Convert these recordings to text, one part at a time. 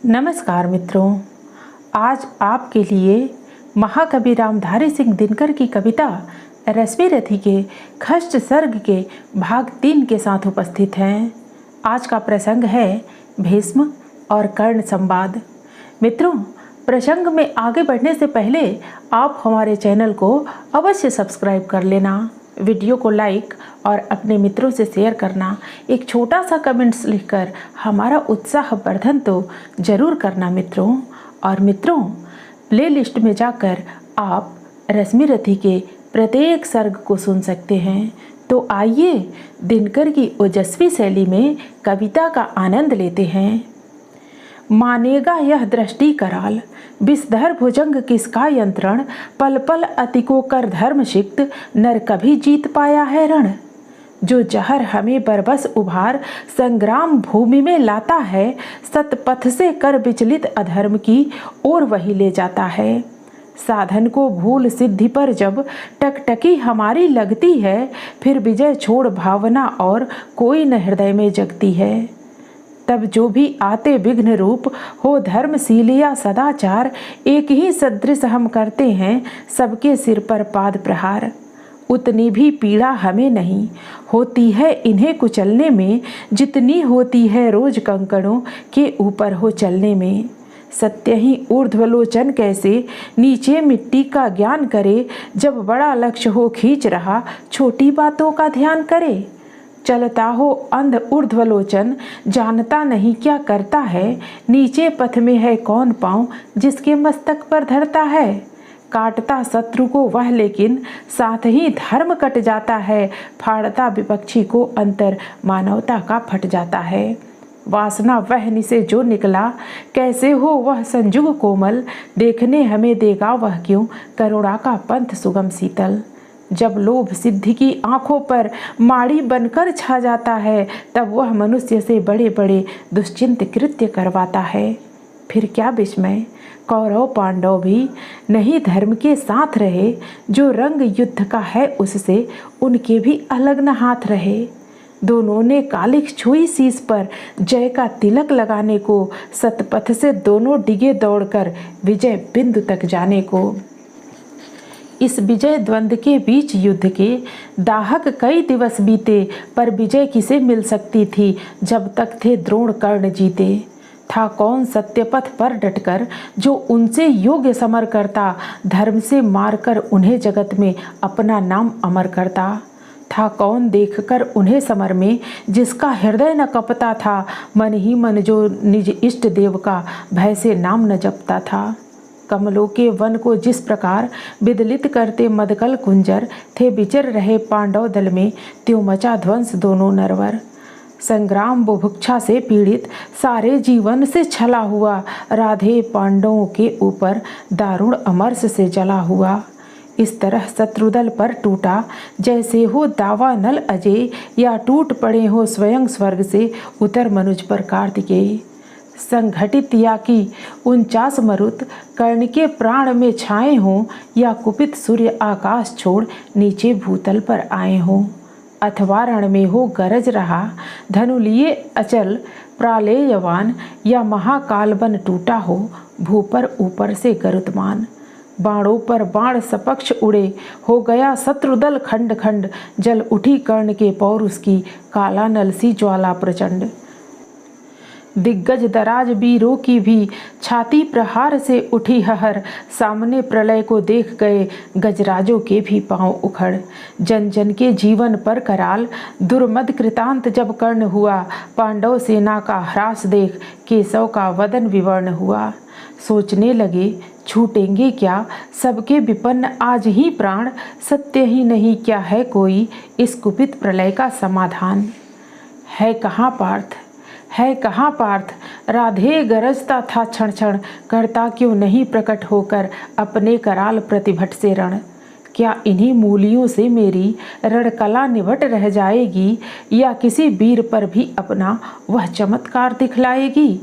नमस्कार मित्रों, आज आपके लिए महाकवि रामधारी सिंह दिनकर की कविता रश्मि रथी के खष्ट सर्ग के भाग 3 के साथ उपस्थित हैं। आज का प्रसंग है भीष्म और कर्ण संवाद। मित्रों, प्रसंग में आगे बढ़ने से पहले आप हमारे चैनल को अवश्य सब्सक्राइब कर लेना, वीडियो को लाइक और अपने मित्रों से शेयर करना, एक छोटा सा कमेंट्स लिखकर हमारा उत्साह वर्धन तो ज़रूर करना मित्रों। और मित्रों, प्लेलिस्ट में जाकर आप रश्मि रथी के प्रत्येक सर्ग को सुन सकते हैं। तो आइए दिनकर की ओजस्वी शैली में कविता का आनंद लेते हैं। मानेगा यह दृष्टि कराल, विषधर भुजंग किसका यंत्रण, पल पल अति को कर धर्म सिक्त, नर कभी जीत पाया है रण। जो जहर हमें बरबस उभार, संग्राम भूमि में लाता है, सतपथ से कर विचलित अधर्म की ओर वही ले जाता है। साधन को भूल सिद्धि पर जब टकटकी हमारी लगती है, फिर विजय छोड़ भावना और कोई न हृदय में जगती है। तब जो भी आते विघ्न रूप हो धर्मशील या सदाचार, एक ही सदृश हम करते हैं सबके सिर पर पाद प्रहार। उतनी भी पीड़ा हमें नहीं होती है इन्हें कुचलने में, जितनी होती है रोज कंकड़ों के ऊपर हो चलने में। सत्य ही ऊर्ध्वलोचन कैसे नीचे मिट्टी का ज्ञान करे, जब बड़ा लक्ष्य हो खींच रहा छोटी बातों का ध्यान करे। चलता हो अंध ऊर्ध्वलोचन, जानता नहीं क्या करता है, नीचे पथ में है कौन पाँव जिसके मस्तक पर धरता है। काटता शत्रु को वह लेकिन साथ ही धर्म कट जाता है, फाड़ता विपक्षी को अंतर मानवता का फट जाता है। वासना वहनी से जो निकला, कैसे हो वह संजुग कोमल, देखने हमें देगा वह क्यों करुणा का पंथ सुगम शीतल। जब लोभ सिद्धि की आंखों पर माड़ी बनकर छा जाता है, तब वह मनुष्य से बड़े बड़े दुश्चिंत कृत्य करवाता है। फिर क्या विस्मय, कौरव पांडव भी नहीं धर्म के साथ रहे, जो रंग युद्ध का है उससे उनके भी अलग न हाथ रहे। दोनों ने कालिख छुई शीश पर जय का तिलक लगाने को, सतपथ से दोनों डिगे दौड़कर विजय बिंदु तक जाने को। इस विजय द्वंद्व के बीच युद्ध के दाहक कई दिवस बीते, पर विजय किसे मिल सकती थी जब तक थे द्रोण कर्ण जीते। था कौन सत्यपथ पर डटकर जो उनसे योग्य समर करता, धर्म से मारकर उन्हें जगत में अपना नाम अमर करता। था कौन देखकर उन्हें समर में जिसका हृदय न कपता था, मन ही मन जो निज इष्ट देव का भय से नाम न जपता था। कमलों के वन को जिस प्रकार विदलित करते मदकल कुंजर, थे विचर रहे पांडव दल में त्यों मचा ध्वंस दोनों नरवर। संग्राम बुभुक्षा से पीड़ित सारे जीवन से छला हुआ, राधे पांडवों के ऊपर दारुण अमरस से जला हुआ। इस तरह शत्रुदल पर टूटा जैसे हो दावा नल अजय, या टूट पड़े हो स्वयं स्वर्ग से उतर मनुज पर कार्तिकेय। संघटित या कि 49 मरुत कर्ण के प्राण में छाए हों, या कुपित सूर्य आकाश छोड़ नीचे भूतल पर आए हों। अथवा रण में हो गरज रहा धनु लिए अचल प्रालेयवान, या महाकाल बन टूटा हो भू पर ऊपर से गरुत्मान। बाणों पर बाण सपक्ष उड़े हो गया शत्रुदल खंड खंड, जल उठी कर्ण के पौरुष की काला नल सी ज्वाला प्रचंड। दिग्गज दराज वीरों की भी छाती प्रहार से उठी हहर, सामने प्रलय को देख गए गजराजों के भी पांव उखड़। जन जन के जीवन पर कराल दुर्मद कृतांत जब कर्ण हुआ, पांडव सेना का ह्रास देख केशव का वदन विवर्ण हुआ। सोचने लगे छूटेंगे क्या सबके विपन्न आज ही प्राण, सत्य ही नहीं क्या है कोई इस कुपित प्रलय का समाधान। है कहाँ पार्थ, है कहाँ पार्थ, राधे गरजता था क्षण क्षण, करता क्यों नहीं प्रकट होकर अपने कराल प्रतिभट से रण। क्या इन्हीं मूलियों से मेरी रणकला निभट रह जाएगी, या किसी वीर पर भी अपना वह चमत्कार दिखलाएगी।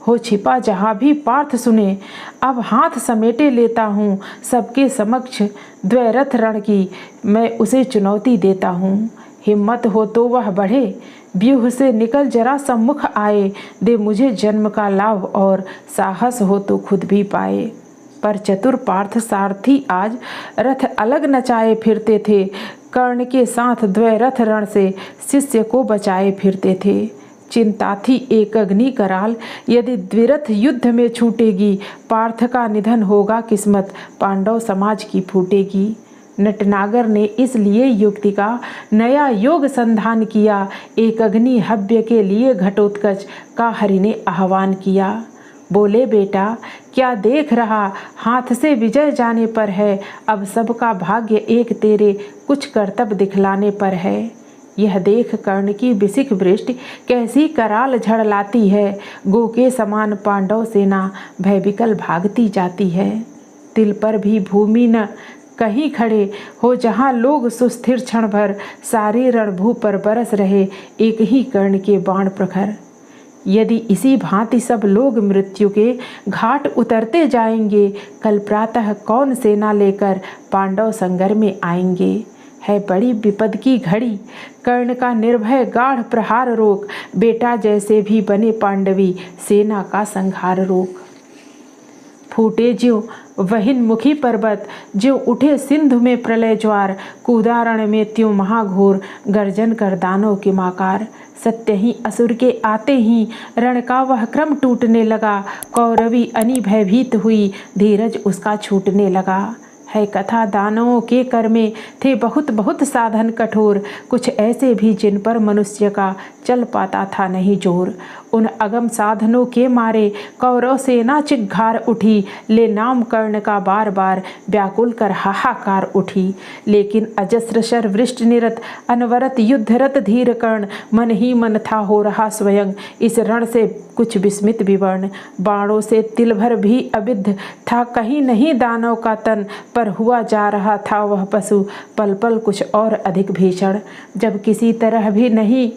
हो छिपा जहाँ भी पार्थ सुने, अब हाथ समेटे लेता हूँ, सबके समक्ष द्वैरथ रण की मैं उसे चुनौती देता हूँ। हिम्मत हो तो वह बढ़े, व्यूह से निकल जरा सम्मुख आए, दे मुझे जन्म का लाभ और साहस हो तो खुद भी पाए। पर चतुर पार्थ सारथी आज रथ अलग नचाए फिरते थे, कर्ण के साथ द्वै रथ रण से शिष्य को बचाए फिरते थे। चिंता थी एक अग्नि कराल, यदि द्विरथ युद्ध में छूटेगी, पार्थ का निधन होगा किस्मत, पांडव समाज की फूटेगी। नटनागर ने इसलिए युक्ति का नया योग संधान किया, एक अग्नि हव्य के लिए घटोत्कच का हरि ने आह्वान किया। बोले बेटा क्या देख रहा, हाथ से विजय जाने पर है, अब सबका भाग्य एक तेरे कुछ कर्तव्य दिखलाने पर है। यह देख कर्ण की बिसिक वृष्टि कैसी कराल झड़ लाती है, गो के समान पांडव सेना भयविकल भागती जाती है। तिल पर भी भूमि न कहीं खड़े हो, जहाँ लोग सुस्थिर क्षण भर, सारे रणभू पर बरस रहे एक ही कर्ण के बाण प्रखर। यदि इसी भांति सब लोग मृत्यु के घाट उतरते जाएंगे, कल प्रातः कौन सेना लेकर पांडव संगर में आएंगे। है बड़ी विपद की घड़ी, कर्ण का निर्भय गाढ़ प्रहार रोक, बेटा जैसे भी बने पांडवी सेना का संहार रोक। फूटे ज्यों वहिन्मुखी पर्वत, ज्यों उठे सिंधु में प्रलय ज्वार, कूदारण में त्यों महाघोर गर्जन कर दानों के माकार। सत्य ही असुर के आते ही रण का वह क्रम टूटने लगा, कौरवी अनी भयभीत हुई, धीरज उसका छूटने लगा। है कथा दानवों के कर में थे बहुत बहुत साधन कठोर, कुछ ऐसे भी जिन पर मनुष्य का चल पाता था नहीं जोर। उन अगम साधनों के मारे कौरव सेना चिघार उठी, ले नाम कर्ण का बार बार व्याकुल कर हाहाकार उठी। लेकिन अजस्र शर वृष्ट निरत अनवरत युद्धरत धीर कर्ण, मन ही मन था हो रहा स्वयं इस रण से कुछ विस्मित विवर्ण। बाणों से तिल भर भी अविद्ध था कहीं नहीं दानव का तन, पर हुआ जा रहा था वह पशु पल पल कुछ और अधिक भीषण। जब किसी तरह भी नहीं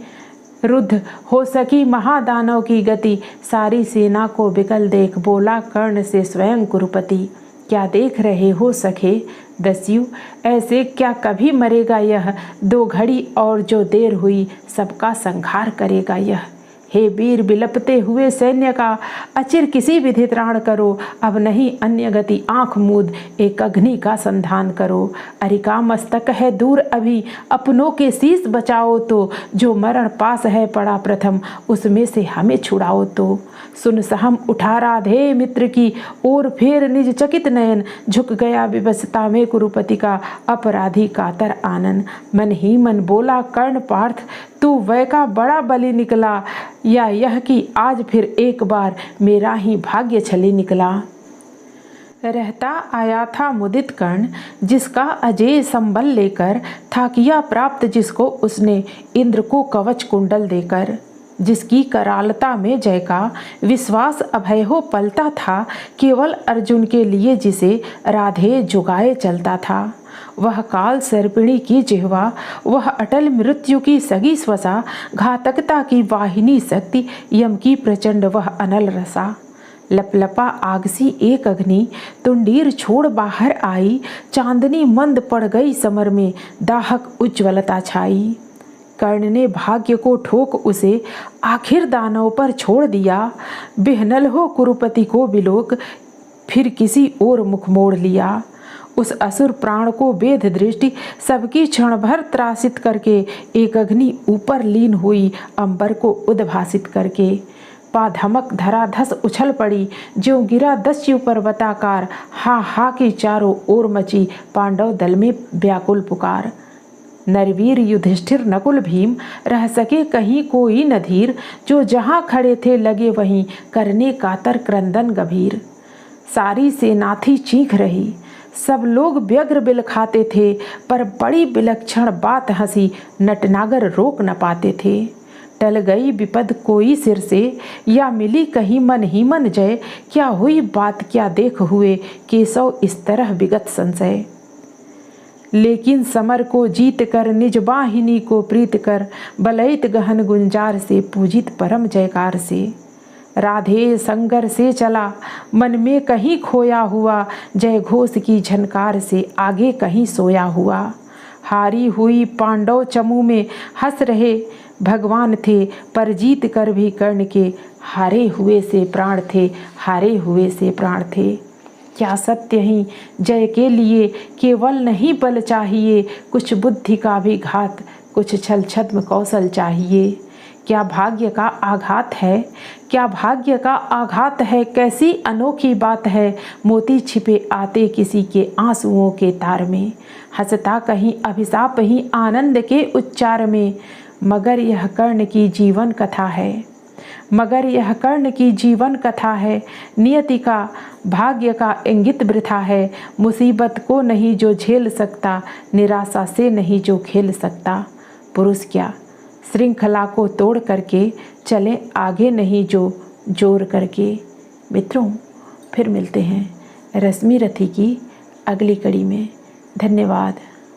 रुद्ध हो सकी महादानव की गति, सारी सेना को विकल देख बोला कर्ण से स्वयं कुरुपति। क्या देख रहे हो सखे दस्यु, ऐसे क्या कभी मरेगा यह, दो घड़ी और जो देर हुई सबका संहार करेगा यह। हे वीर बिलपते हुए सैन्य का अचिर किसी विधि त्राण करो, अब नहीं अन्य गति आंख मूंद एक अग्नि का संधान करो। अरिका मस्तक है दूर अभी अपनों के शीश बचाओ तो, जो मरण पास है पड़ा प्रथम उसमें से हमें छुड़ाओ तो। सुन सहम उठा राधे मित्र की ओर फेर निज चकित नयन, झुक गया विवशता में कुरुपति का अपराधी कातर आनन। मन ही मन बोला कर्ण पार्थ तू वै का बड़ा बलि निकला, या यह कि आज फिर एक बार मेरा ही भाग्य छली निकला। रहता आया था मुदित कर्ण जिसका अजय संबल लेकर, था किया प्राप्त जिसको उसने इंद्र को कवच कुंडल देकर। जिसकी करालता में जय का विश्वास अभय हो पलता था, केवल अर्जुन के लिए जिसे राधे जुगाए चलता था। वह काल सर्पिणी की जिह्वा, वह अटल मृत्यु की सगी स्वसा, घातकता की वाहिनी शक्ति, यम की प्रचंड वह अनल रसा। लपलपा आगसी एक अग्नि तुंडीर छोड़ बाहर आई, चांदनी मंद पड़ गई समर में दाहक उज्ज्वलता छाई। कर्ण ने भाग्य को ठोक उसे आखिर दानव पर छोड़ दिया, बिहनल हो कुरुपति को बिलोक फिर किसी और मुख मोड़ लिया। उस असुर प्राण को वेद दृष्टि सबकी क्षण भर त्रासित करके, एक अग्नि ऊपर लीन हुई अंबर को उद्भासित करके। पाधमक धरा धस उछल पड़ी, ज्यों गिरा दस्यु पर्वताकार, हा हा की चारों ओर मची पांडव दल में व्याकुल पुकार। नरवीर युधिष्ठिर नकुल भीम रह सके कहीं कोई नधीर, जो जहाँ खड़े थे लगे वहीं करने कातर क्रंदन गंभीर। सारी सेना थी चीख रही, सब लोग व्यग्र बिल खाते थे, पर बड़ी विलक्षण बात हंसी नटनागर रोक न पाते थे। टल गई विपद कोई सिर से, या मिली कहीं मन ही मन जय, क्या हुई बात क्या देख हुए केशव इस तरह विगत संशय। लेकिन समर को जीत कर निज वाहिनी को प्रीत कर, बलैत गहन गुंजार से पूजित परम जयकार से। राधे संगर से चला मन में कहीं खोया हुआ, जय घोष की झनकार से आगे कहीं सोया हुआ। हारी हुई पांडव चमू में हंस रहे, भगवान थे पर जीत कर भी कर्ण के हारे हुए से प्राण थे, हारे हुए से प्राण थे। क्या सत्य ही जय के लिए केवल नहीं बल चाहिए, कुछ बुद्धि का भी घात, कुछ छल छद्म कौशल चाहिए। क्या भाग्य का आघात है, क्या भाग्य का आघात है, कैसी अनोखी बात है, मोती छिपे आते किसी के आंसुओं के तार में, हंसता कहीं अभिशाप ही आनंद के उच्चार में। मगर यह कर्ण की जीवन कथा है, मगर यह कर्ण की जीवन कथा है, नियति का भाग्य का इंगित वृथा है। मुसीबत को नहीं जो झेल सकता, निराशा से नहीं जो खेल सकता। पुरुष क्या श्रृंखला को तोड़ करके चले आगे नहीं जो जोर करके। मित्रों, फिर मिलते हैं रश्मि रथी की अगली कड़ी में। धन्यवाद।